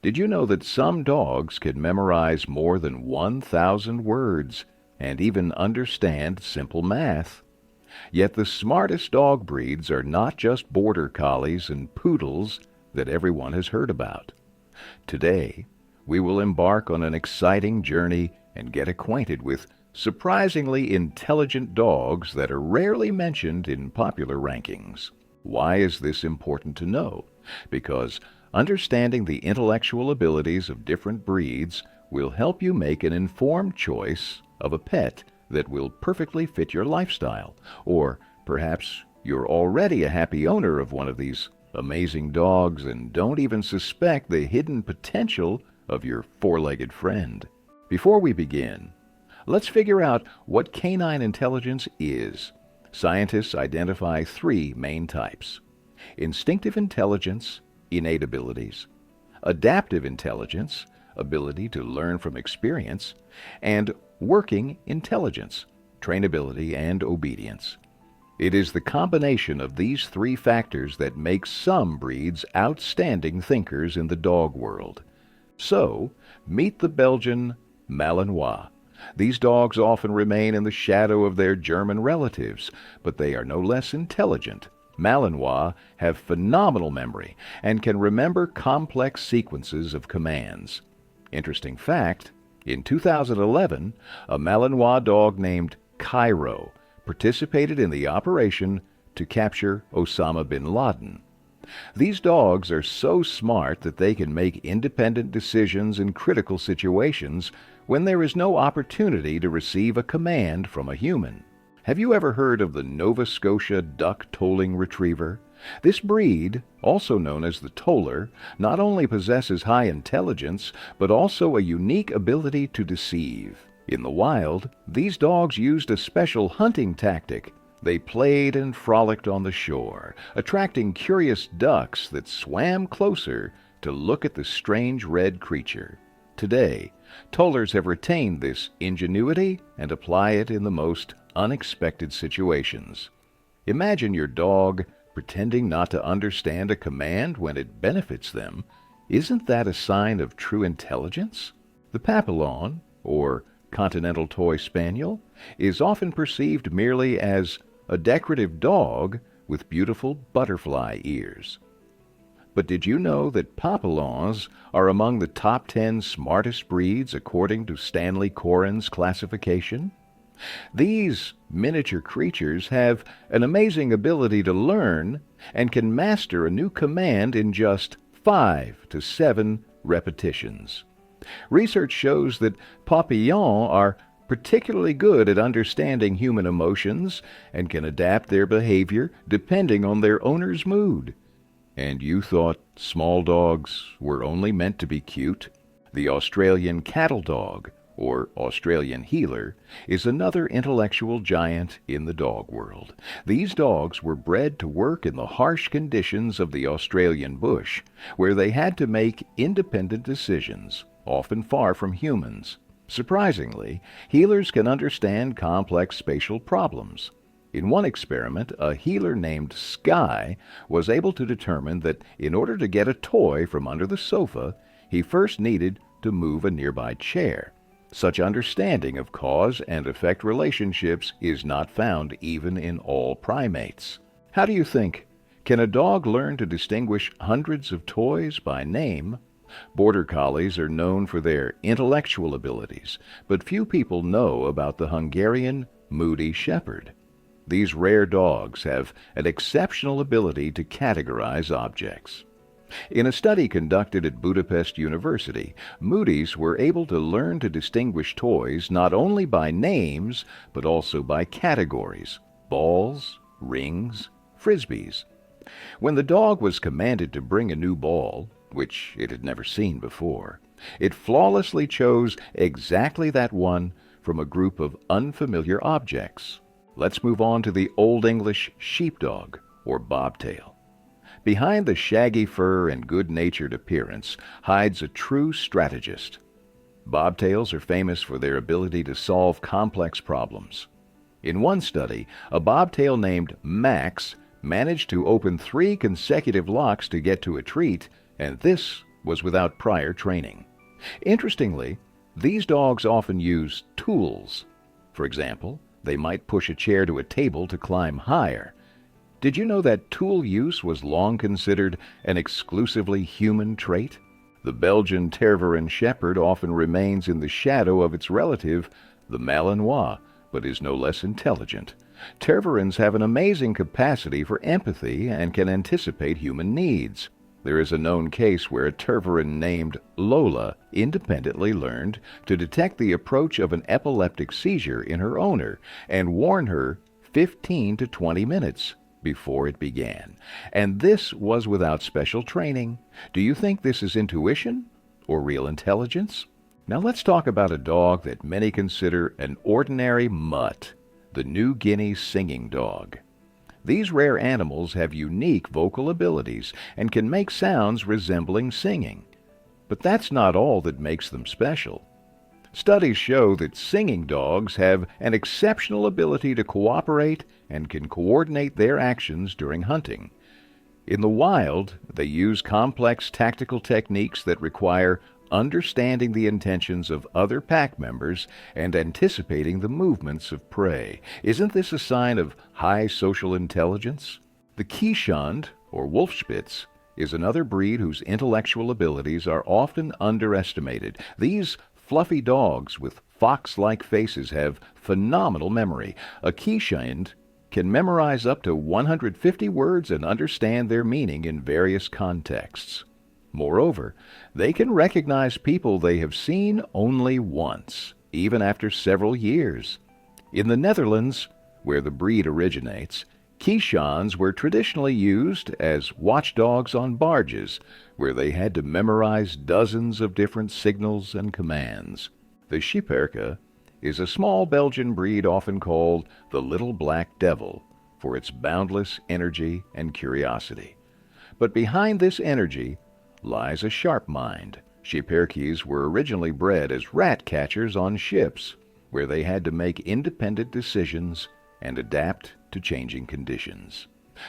Did you know that some dogs can memorize more than 1,000 words and even understand simple math? Yet the smartest dog breeds are not just Border Collies and Poodles that everyone has heard about. Today, we will embark on an exciting journey and get acquainted with surprisingly intelligent dogs that are rarely mentioned in popular rankings. Why is this important to know? Because understanding the intellectual abilities of different breeds will help you make an informed choice of a pet that will perfectly fit your lifestyle. Or perhaps you're already a happy owner of one of these amazing dogs and don't even suspect the hidden potential of your four-legged friend. Before we begin, let's figure out what canine intelligence is. Scientists identify three main types: instinctive intelligence, innate abilities; adaptive intelligence, ability to learn from experience; and working intelligence, trainability and obedience. It is the combination of these three factors that makes some breeds outstanding thinkers in the dog world. So, meet the Belgian Malinois. These dogs often remain in the shadow of their German relatives, but they are no less intelligent. Malinois have phenomenal memory and can remember complex sequences of commands. Interesting fact, in 2011, a Malinois dog named Cairo participated in the operation to capture Osama bin Laden. These dogs are so smart that they can make independent decisions in critical situations when there is no opportunity to receive a command from a human. Have you ever heard of the Nova Scotia duck tolling retriever? This breed, also known as the toller, not only possesses high intelligence, but also a unique ability to deceive. In the wild, these dogs used a special hunting tactic. They played and frolicked on the shore, attracting curious ducks that swam closer to look at the strange red creature. Today, tollers have retained this ingenuity and apply it in the most unexpected situations. Imagine your dog pretending not to understand a command when it benefits them. Isn't that a sign of true intelligence? The Papillon, or Continental Toy Spaniel, is often perceived merely as a decorative dog with beautiful butterfly ears. But did you know that Papillons are among the top 10 smartest breeds according to Stanley Coren's classification? These miniature creatures have an amazing ability to learn and can master a new command in just 5 to 7 repetitions. Research shows that Papillons are particularly good at understanding human emotions and can adapt their behavior depending on their owner's mood. And you thought small dogs were only meant to be cute? The Australian cattle dog, or Australian heeler, is another intellectual giant in the dog world. These dogs were bred to work in the harsh conditions of the Australian bush, where they had to make independent decisions, often far from humans. Surprisingly, heelers can understand complex spatial problems. In one experiment, a heeler named Sky was able to determine that in order to get a toy from under the sofa, he first needed to move a nearby chair. Such understanding of cause and effect relationships is not found even in all primates. How do you think? Can a dog learn to distinguish hundreds of toys by name? Border Collies are known for their intellectual abilities, but few people know about the Hungarian Mudi Shepherd. These rare dogs have an exceptional ability to categorize objects. In a study conducted at Budapest University, Mudis were able to learn to distinguish toys not only by names, but also by categories: balls, rings, frisbees. When the dog was commanded to bring a new ball, which it had never seen before, it flawlessly chose exactly that one from a group of unfamiliar objects. Let's move on to the Old English Sheepdog, or bobtail. Behind the shaggy fur and good-natured appearance hides a true strategist. Bobtails are famous for their ability to solve complex problems. In one study, a bobtail named Max managed to open 3 consecutive locks to get to a treat, and this was without prior training. Interestingly, these dogs often use tools. For example, they might push a chair to a table to climb higher. Did you know that tool use was long considered an exclusively human trait? The Belgian Tervuren shepherd often remains in the shadow of its relative, the Malinois, but is no less intelligent. Tervurens have an amazing capacity for empathy and can anticipate human needs. There is a known case where a Tervuren named Lola independently learned to detect the approach of an epileptic seizure in her owner and warn her 15 to 20 minutes before it began. And this was without special training. Do you think this is intuition or real intelligence? Now let's talk about a dog that many consider an ordinary mutt, the New Guinea Singing Dog. These rare animals have unique vocal abilities and can make sounds resembling singing. But that's not all that makes them special. Studies show that singing dogs have an exceptional ability to cooperate and can coordinate their actions during hunting. In the wild, they use complex tactical techniques that require understanding the intentions of other pack members and anticipating the movements of prey. Isn't this a sign of high social intelligence? The Keeshond, or Wolfspitz, is another breed whose intellectual abilities are often underestimated. These fluffy dogs with fox-like faces have phenomenal memory. A Keeshond can memorize up to 150 words and understand their meaning in various contexts. Moreover, they can recognize people they have seen only once, even after several years. In the Netherlands, where the breed originates, Keeshonds were traditionally used as watchdogs on barges, where they had to memorize dozens of different signals and commands. The Schipperke is a small Belgian breed often called the Little Black Devil for its boundless energy and curiosity. But behind this energy lies a sharp mind. Schipperkes were originally bred as rat catchers on ships, where they had to make independent decisions and adapt to changing conditions.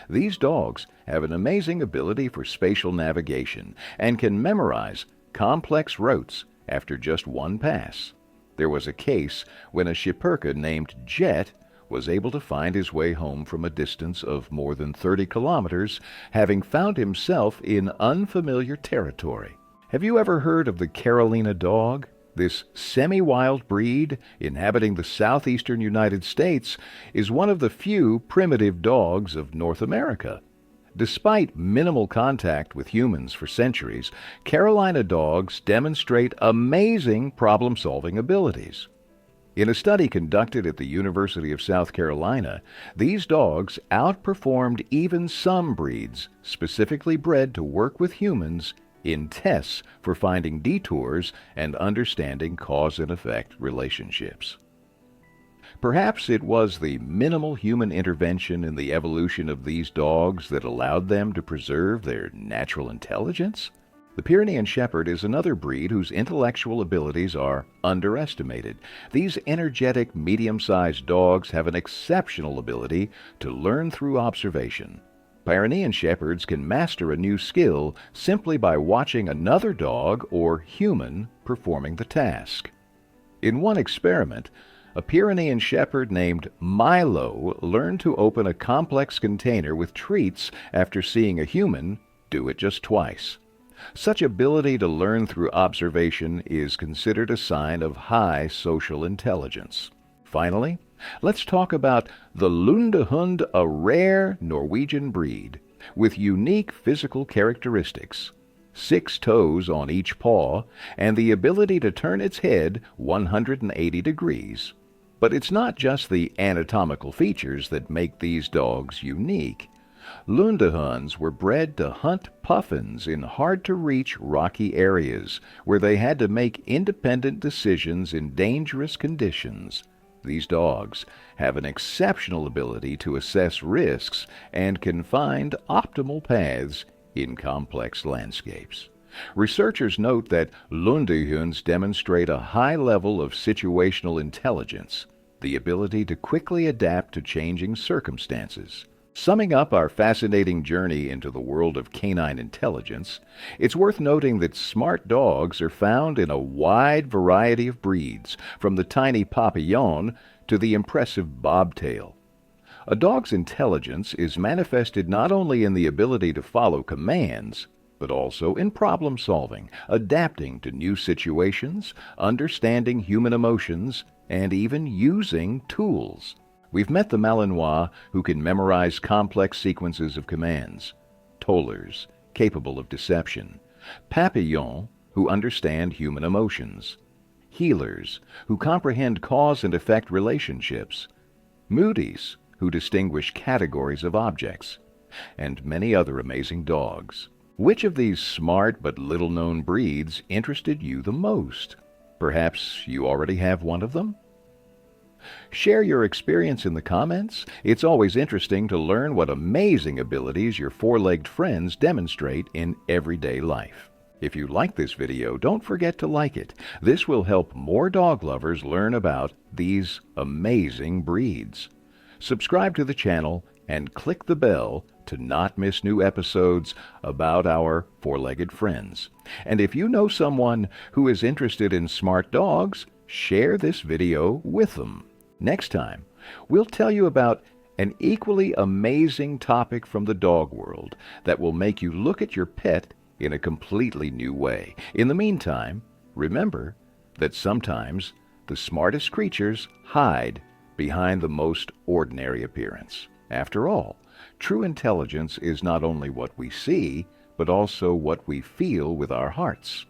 These dogs have an amazing ability for spatial navigation and can memorize complex routes after just one pass. There was a case when a Schipperke named Jet was able to find his way home from a distance of more than 30 kilometers, having found himself in unfamiliar territory. Have you ever heard of the Carolina dog? This semi-wild breed, inhabiting the southeastern United States, is one of the few primitive dogs of North America. Despite minimal contact with humans for centuries, Carolina dogs demonstrate amazing problem-solving abilities. In a study conducted at the University of South Carolina, these dogs outperformed even some breeds specifically bred to work with humans in tests for finding detours and understanding cause and effect relationships. Perhaps it was the minimal human intervention in the evolution of these dogs that allowed them to preserve their natural intelligence? The Pyrenean Shepherd is another breed whose intellectual abilities are underestimated. These energetic, medium-sized dogs have an exceptional ability to learn through observation. Pyrenean Shepherds can master a new skill simply by watching another dog or human performing the task. In one experiment, a Pyrenean Shepherd named Milo learned to open a complex container with treats after seeing a human do it just twice. Such ability to learn through observation is considered a sign of high social intelligence. Finally, let's talk about the Lundehund, a rare Norwegian breed with unique physical characteristics. 6 toes on each paw and the ability to turn its head 180 degrees. But it's not just the anatomical features that make these dogs unique. Lundehunds were bred to hunt puffins in hard-to-reach rocky areas where they had to make independent decisions in dangerous conditions. These dogs have an exceptional ability to assess risks and can find optimal paths in complex landscapes. Researchers note that Lundehunds demonstrate a high level of situational intelligence, the ability to quickly adapt to changing circumstances. Summing up our fascinating journey into the world of canine intelligence, it's worth noting that smart dogs are found in a wide variety of breeds, from the tiny Papillon to the impressive bobtail. A dog's intelligence is manifested not only in the ability to follow commands, but also in problem solving, adapting to new situations, understanding human emotions, and even using tools. We've met the Malinois, who can memorize complex sequences of commands, tollers, capable of deception, Papillon, who understand human emotions, healers, who comprehend cause and effect relationships, Mudis, who distinguish categories of objects, and many other amazing dogs. Which of these smart but little-known breeds interested you the most? Perhaps you already have one of them? Share your experience in the comments. It's always interesting to learn what amazing abilities your four-legged friends demonstrate in everyday life. If you like this video, don't forget to like it. This will help more dog lovers learn about these amazing breeds. Subscribe to the channel and click the bell to not miss new episodes about our four-legged friends. And if you know someone who is interested in smart dogs, share this video with them. Next time, we'll tell you about an equally amazing topic from the dog world that will make you look at your pet in a completely new way. In the meantime, remember that sometimes the smartest creatures hide behind the most ordinary appearance. After all, true intelligence is not only what we see, but also what we feel with our hearts.